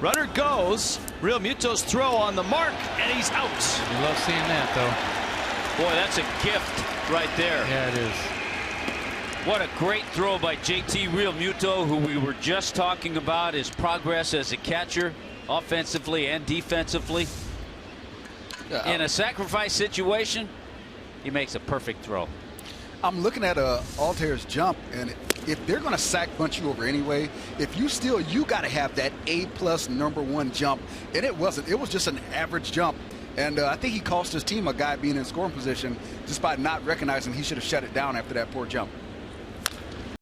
Runner goes. Real Muto's throw on the mark, and he's out. You love seeing that, though. Boy, that's a gift right there. Yeah, it is. What a great throw by JT Realmuto, who we were just talking about his progress as a catcher, offensively and defensively. In a sacrifice situation, he makes a perfect throw. I'm looking at Altair's jump, and if they're going to sack bunch you over anyway, if you steal, you got to have that A+ #1 jump, and it wasn't. It was just an average jump, and I think he cost his team a guy being in scoring position just by not recognizing he should have shut it down after that poor jump.